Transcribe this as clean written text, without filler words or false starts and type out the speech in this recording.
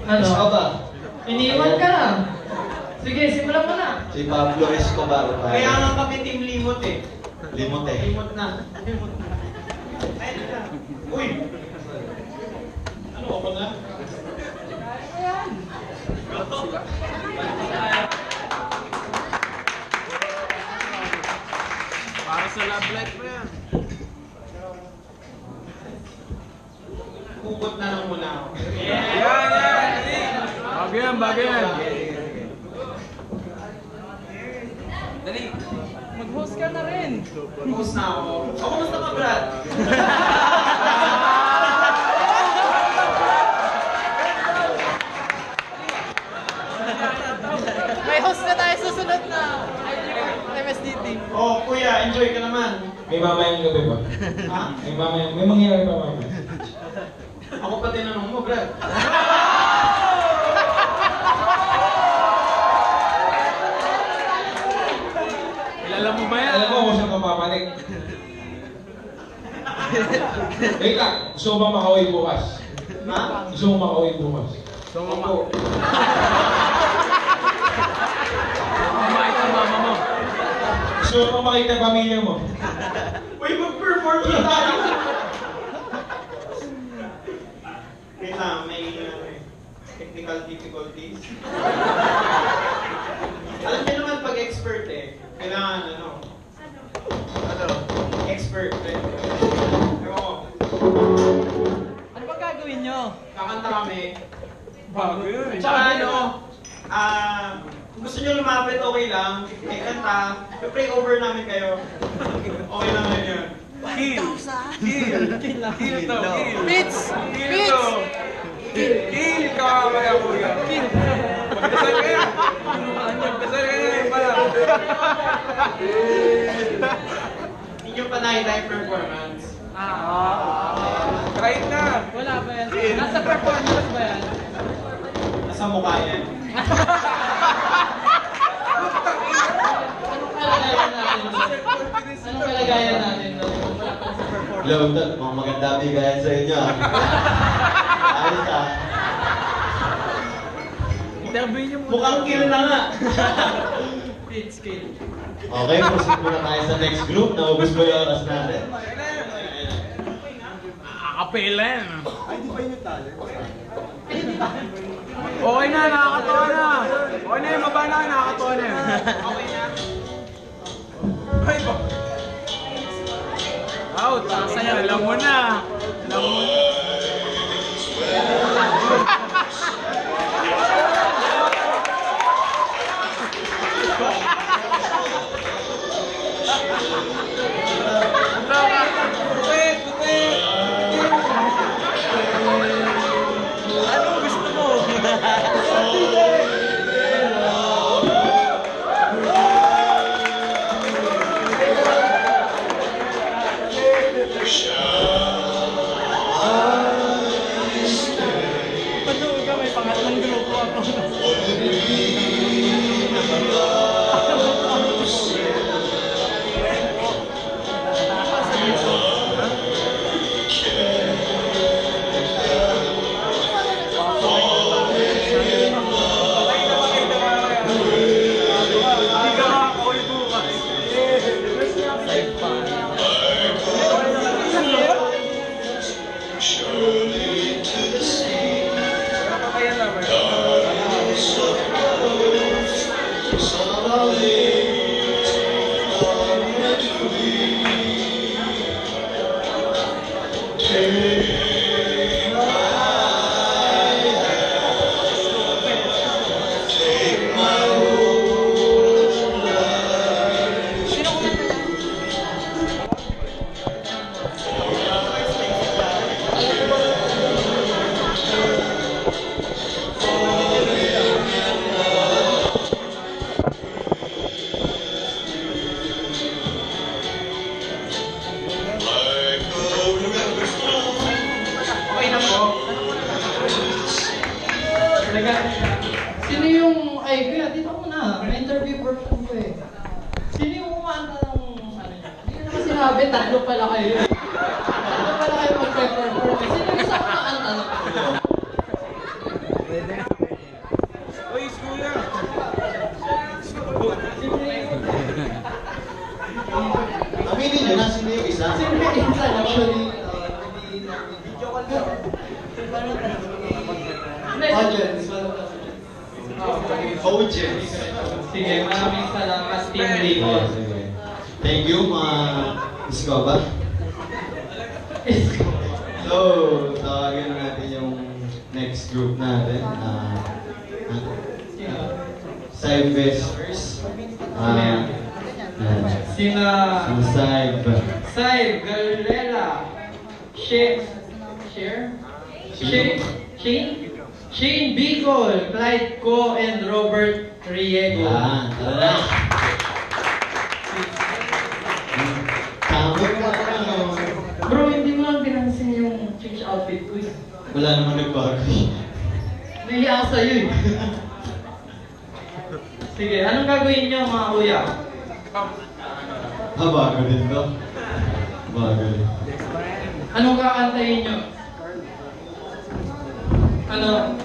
Ano? Ka ba? Iniwan ka na. Sige, simulan mo na. Si Pablo Escobar. Kaya nga kami team limot eh. Limot eh. Limot na. Limot na. Ayun na. Uy! Ano ako na? Ayan. Para sa love life mo yan. Hugot na lang muna ako. Yan! Bago yan! Dali. Mag-host ka na rin. Mag-host na ako. Ako, kamusta ka, Brad? May host na tayo susunod na. MSDT. Oh, kuya, enjoy ka naman. May mamayang gabi ba? Ha? May mangyayari pa mamaya. Ako pa tinanong mo, Brad. Kilala mo ba yan? Alam mo kung saan ka papanik. Wait lang, gusto mo ba makauwi bukas? Ha? Gusto mo makauwi bukas? So, mama. Mama, ito mama mo. Gusto mo ba makita ang pamilya mo? Uy, mag-perform na tayo! Wait lang, may technical difficulties. Alam niyo naman pag expert eh, kailangan ano? Expert eh. Ewan ko, Ano ba gagawin nyo? kakanta kami. Bago yun. Tsaka ano, kung gusto nyo lumapit, okay lang. May kanta, pray over namin kayo. Okay lang na yun. Kill! Kill! Kill to! Kill! Pits! Kill Pits! to! Kill! Kamamaya kuya! Kill! Magdasal kayo! Magdasal kayo ngayon pala! Hindi nyo pa na-live performance. Kahit na! Wala ba yan? Nasa performance ba yan? Nasa mukha yan. Anong kalagayan natin? Anong kalagayan natin? Wala pa sa performance. Hello, mga maganda bigayan sa inyo. Ayos ah. Interview nyo muna. Mukhang kill na nga. Pits, kill. Okay, proceed muna tayo sa next group. Naubos mo yung oras natin. Akapela yan! Okay na, nakakatawa na! Okay na yung baba na, nakakatawa na yun. Okay na. Ay, ba? Out! Sasaya, alam mo na! Alam mo na! Tupit! Tupit! Ano gusto mo? Panood ka, may pangatlong grupo ako. Hindi ka makakauwi bukas. Kaya naman. Sino kumanta yan? Okay na po. Sino yung... Ay, kuya, dito ko na. May interview person ko eh. Sino yung kumanta ng... Ano niya? Hindi ko naman sinabi, tatlo pala kayo. Tatlo pala kayo mag-perform. Sino yung isa kumanta ng... Audience. Audience. Sige, maraming salamat, Team Limon. Thank you, mga Iskoba. So, tawagin na natin yung next group natin. Side-Vesters. Sina Side. Saib, Galera, Shane, Shane Bicol, Clyde Co, and Robert Riego. Yan, tara na. Tama ka na. Bro, hindi mo lang pinansin yung change outfit ko eh. Wala namang nagbago. Nahiya ako sa'yo eh. Sige, anong gagawin niyo mga kuya? Bago din to. Bago din. Anong kakantahin niyo? Ano?